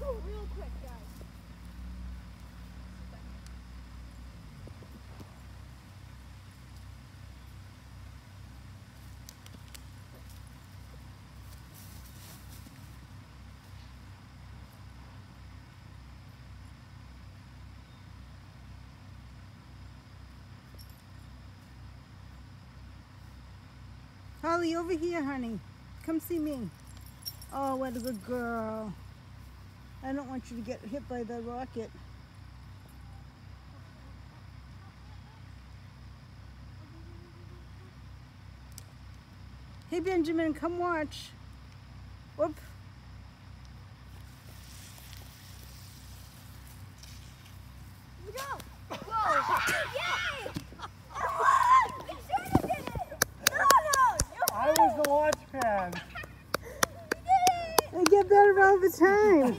Real quick, guys. Holly, over here, honey. Come see me. Oh, what a good girl. I don't want you to get hit by the rocket. Hey, Benjamin, come watch. Whoop. Go! Whoa! Yay! You should have did it! No! I was the launch pad. They get better all the time.